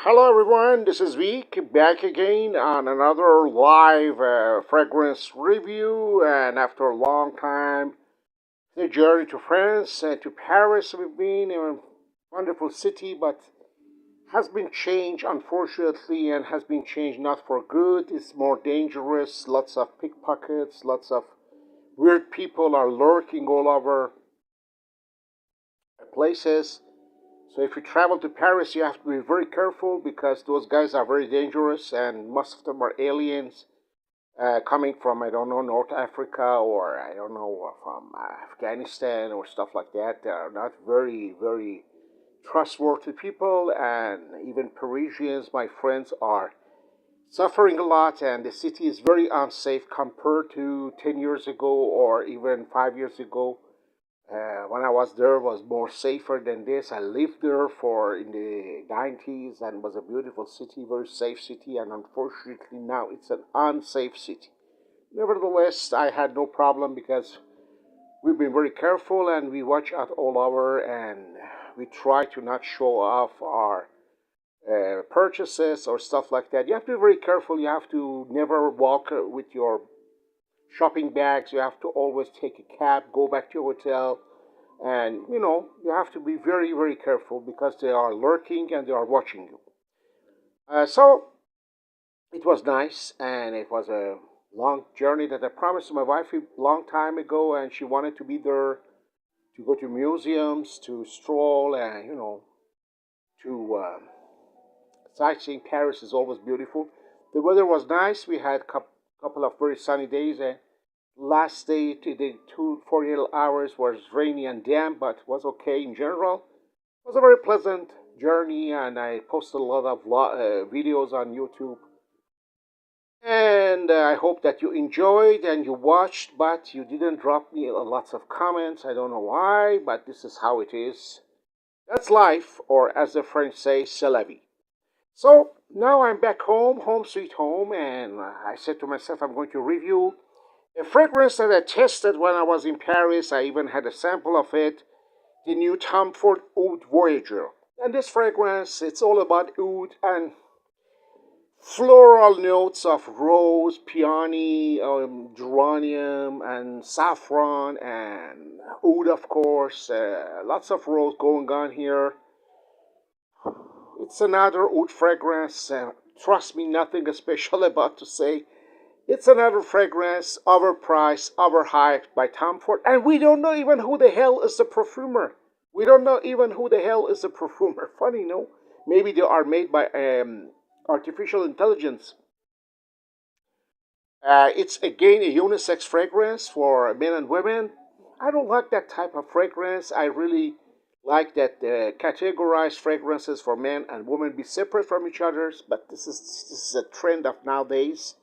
Hello everyone, this is Vic back again on another live fragrance review. And after a long time, the journey to France and to Paris, we've been in a wonderful city, but has been changed unfortunately, and has been changed not for good. It's more dangerous. Lots of pickpockets, lots of weird people are lurking all over places. So if you travel to Paris, you have to be very careful because those guys are very dangerous, and most of them are aliens coming from, I don't know, North Africa, or I don't know, from Afghanistan or stuff like that. They are not very trustworthy people, and even Parisians, my friends, are suffering a lot, and the city is very unsafe compared to 10 years ago or even 5 years ago. When I was there, was more safer than this. I lived there for in the 90s and was a beautiful city, very safe city. And unfortunately, now it's an unsafe city. Nevertheless, I had no problem because we've been very careful and we watch out all over, and we try to not show off our purchases or stuff like that. You have to be very careful. You have to never walk with your shopping bags. You have to always take a cab, go back to your hotel, and you have to be very careful because they are lurking and they are watching you. So it was nice, and it was a long journey that I promised my wife a long time ago, and she wanted to be there to go to museums, to stroll, and to sightseeing. Paris is always beautiful. The weather was nice. We had a couple of very sunny days, and last day to the 48 hours was rainy and damp, but was okay in general. It was a very pleasant journey, and I posted a lot of videos on YouTube. And I hope that you enjoyed and you watched, but you didn't drop me lots of comments. I don't know why, but this is how it is. That's life, or as the French say, c'est la vie. So now I'm back home, home sweet home, and I said to myself, I'm going to review a fragrance that I tested when I was in Paris. I even had a sample of it, the new Tomford Oud Voyager. And this fragrance, it's all about oud and floral notes of rose, peony, geranium, and saffron, and oud, of course. Lots of rose going on here. It's another oud fragrance. Trust me, nothing special about to say. It's another fragrance, overpriced, overhyped by Tom Ford, and we don't know even who the hell is the perfumer. We don't know even who the hell is the perfumer. Funny, no? Maybe they are made by artificial intelligence. It's again a unisex fragrance for men and women. I don't like that type of fragrance. I really like that categorized fragrances for men and women be separate from each others. But this is a trend of nowadays.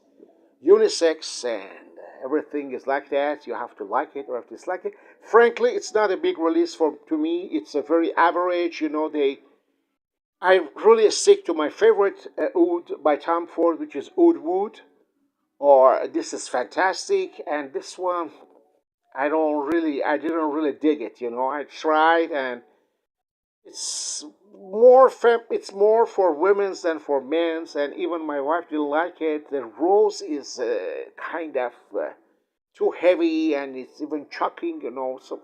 Unisex, and everything is like that. You have to like it or have to dislike it. Frankly, it's not a big release for to me. It's a very average. I really stick to my favorite oud by Tom Ford, which is Oud Wood, or this is fantastic, and this one I didn't really dig it. I tried, and it's more for women's than for men's, and even my wife didn't like it. The rose is kind of too heavy, and it's even chucking, so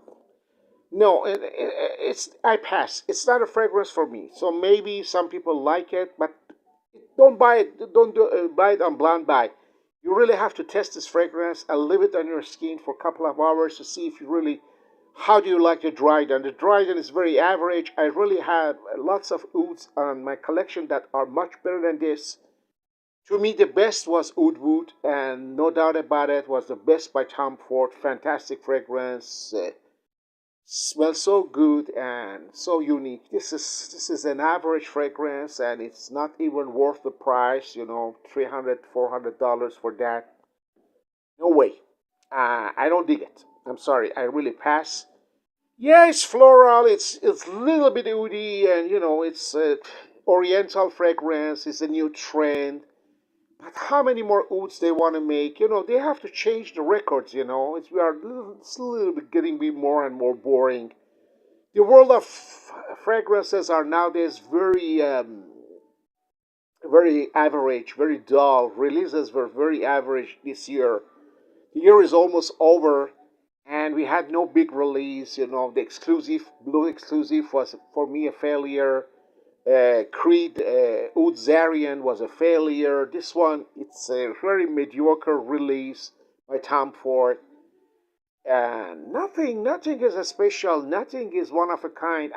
no, it's I pass. It's not a fragrance for me. So maybe some people like it, but don't buy it. Don't buy it on blind buy. You really have to test this fragrance and leave it on your skin for a couple of hours to see if you really. How do you like the Dryden? The Dryden is very average. I really have lots of ouds on my collection that are much better than this. To me, the best was Oud Wood, and no doubt about it, was the best by Tom Ford. Fantastic fragrance. Smells so good and so unique. This is an average fragrance, and it's not even worth the price. $300 $400 for that. No way. I don't dig it. I'm sorry. I really pass. Yeah, it's floral. It's a little bit woody, and it's Oriental fragrance. It's a new trend. But how many more ouds they want to make? They have to change the records. It's a little bit getting me more and more boring. The world of fragrances are nowadays very very average, very dull. Releases were very average this year. The year is almost over, and we had no big release. You know, the exclusive, Blue exclusive was for me a failure. Creed Oud Voyager was a failure. This one, it's a very mediocre release by Tomford. Nothing is a special. Nothing is one of a kind.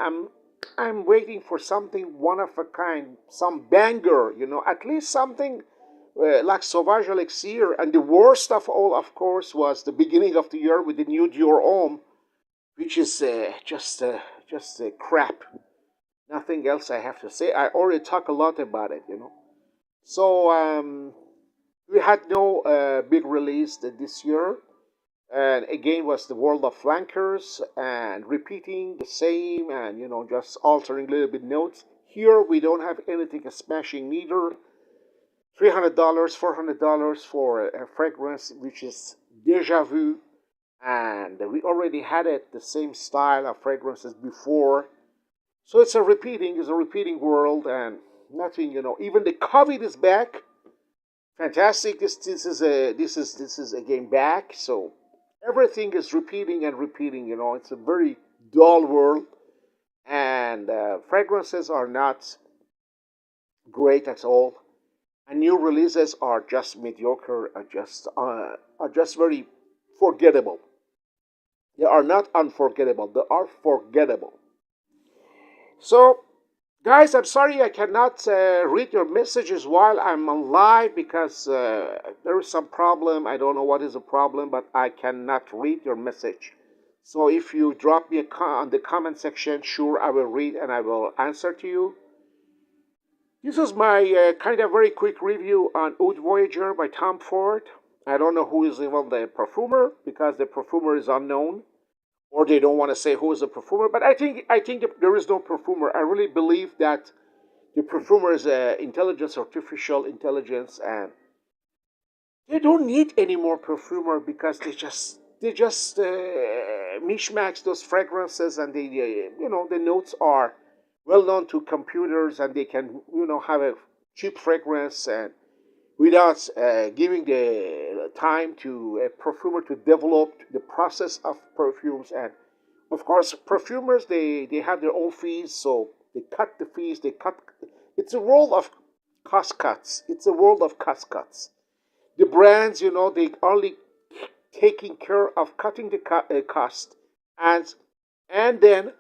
I'm waiting for something one of a kind, some banger. You know, at least something like Sauvage Elixir. And the worst of all, of course, was the beginning of the year with the new Dior Homme, which is just crap. Nothing else I have to say. I already talk a lot about it. You know. So we had no big release this year, and again was the world of flankers and repeating the same, and just altering a little bit notes. Here we don't have anything smashing neither. $300, $400 for a fragrance which is deja vu, and we already had it the same style of fragrances before. So it's a repeating world, and nothing. Even the COVID is back. Fantastic. This is again back. So everything is repeating and repeating. It's a very dull world, and fragrances are not great at all. And new releases are just mediocre, are just very forgettable. They are not unforgettable. They are forgettable. So, guys, I'm sorry I cannot read your messages while I'm on live because there is some problem. I don't know what is the problem, but I cannot read your message. So if you drop me on the comment section, sure, I will read and I will answer to you. This is my kind of very quick review on Oud Voyager by Tomford. I don't know who is even the perfumer because the perfumer is unknown, or they don't want to say who is the perfumer. But I think there is no perfumer. I really believe that the perfumer is intelligence, artificial intelligence, and they don't need any more perfumer because they just mishmash those fragrances, and the notes are well known to computers, and they can have a cheap fragrance and without giving the time to a perfumer to develop the process of perfumes. And of course, perfumers they have their own fees, so they cut the fees. It's a world of cost cuts. It's a world of cost cuts. The brands, they only taking care of cutting the cost, and then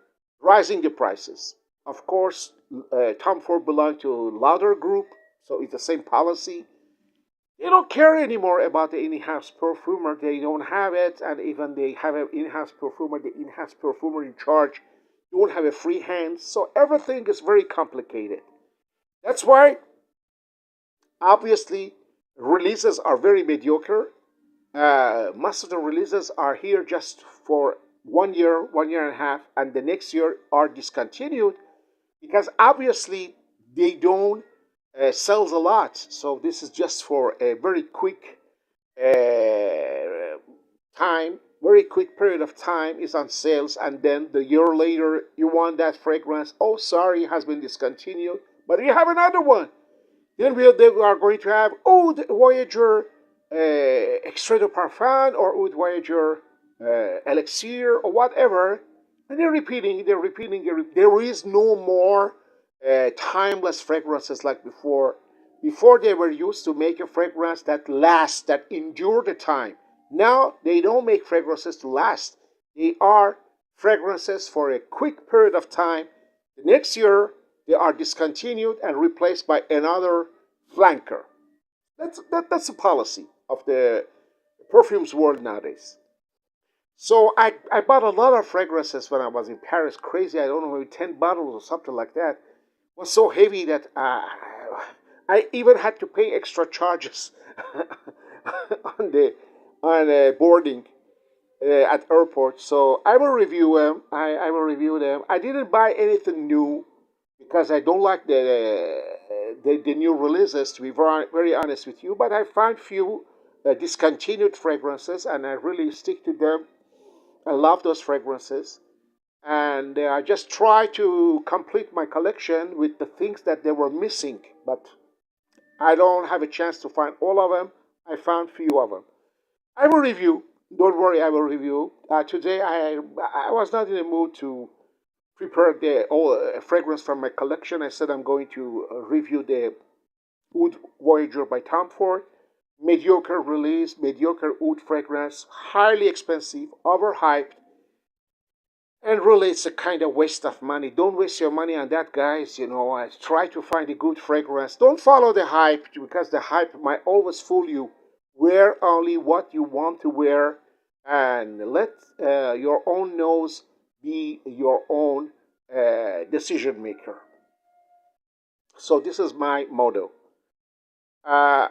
rising the prices. Of course, Tom Ford belonged to Lauder Group, so it's the same policy. They don't care anymore about the in-house perfumer. They don't have it, and even they have an in-house perfumer. The in-house perfumer in charge don't have a free hand, so everything is very complicated. That's why, obviously, releases are very mediocre. Most of the releases are here just for 1 year, 1 year and a half, and the next year are discontinued because obviously they don't sells a lot. So this is just for a very quick time, very quick period of time is on sales, and then the year later you want that fragrance. Oh, sorry, it has been discontinued, but you have another one. Then they are going to have Oud Voyager Extrait de Parfum or Oud Voyager Elixir or whatever, and they're repeating, they're repeating. There is no more timeless fragrances like before. Before they were used to make a fragrance that lasts, that endure the time. Now they don't make fragrances to last. They are fragrances for a quick period of time. The next year they are discontinued and replaced by another flanker. That's the policy of the perfumes world nowadays. So I bought a lot of fragrances when I was in Paris. Crazy, I don't know, maybe 10 bottles or something like that. It was so heavy that I even had to pay extra charges on boarding at airport. So I will review them. I will review them. I didn't buy anything new because I don't like the new releases, to be very honest with you. But I found few discontinued fragrances, and I really stick to them. I love those fragrances, and I just try to complete my collection with the things that they were missing. But I don't have a chance to find all of them. I found few of them. I will review. Don't worry, I will review. Today I was not in the mood to prepare the fragrance from my collection. I said I'm going to review the Oud Voyager by Tomford. Mediocre release, mediocre oud fragrance, highly expensive, overhyped, and really it's a kind of waste of money. Don't waste your money on that, guys. Try to find a good fragrance. Don't follow the hype because the hype might always fool you. Wear only what you want to wear and let your own nose be your own decision maker. So this is my motto. Uh,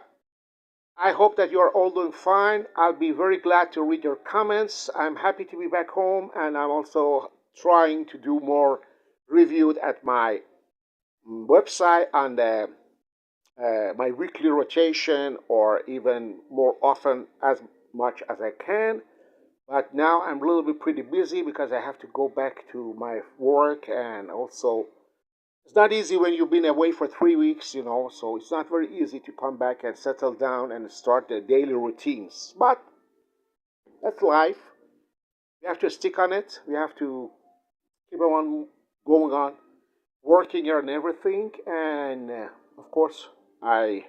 I hope that you are all doing fine. I'll be very glad to read your comments. I'm happy to be back home, and I'm also trying to do more reviews at my website on my weekly rotation, or even more often as much as I can. But now I'm a little bit pretty busy because I have to go back to my work, and also it's not easy when you've been away for 3 weeks, so it's not very easy to come back and settle down and start the daily routines. But that's life. We have to stick on it. We have to keep on going on, working on everything. And of course, my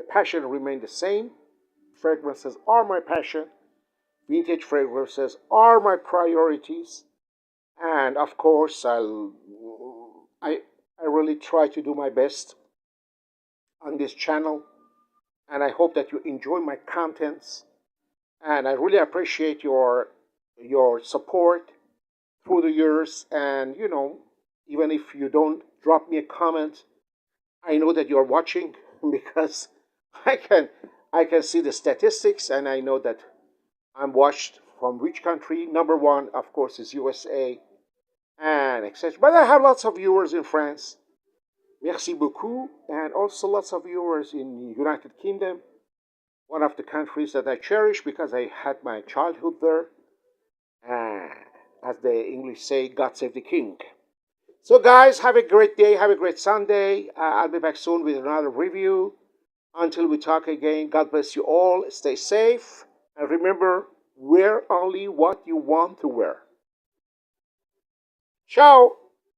passion remains the same. Fragrances are my passion. Vintage fragrances are my priorities. And of course, I, I really try to do my best on this channel, and I hope that you enjoy my contents. And I really appreciate your support through the years. And even if you don't drop me a comment, I know that you're watching because I can I can see the statistics, and I know that I'm watched from which country. Number one, of course, is USA and etc. But I have lots of viewers in France. Merci beaucoup, and also lots of viewers in the United Kingdom, one of the countries that I cherish because I had my childhood there. And as the English say, God save the king. So, guys, have a great day. Have a great Sunday. I'll be back soon with another review. Until we talk again, God bless you all. Stay safe. And remember, wear only what you want to wear. Ciao.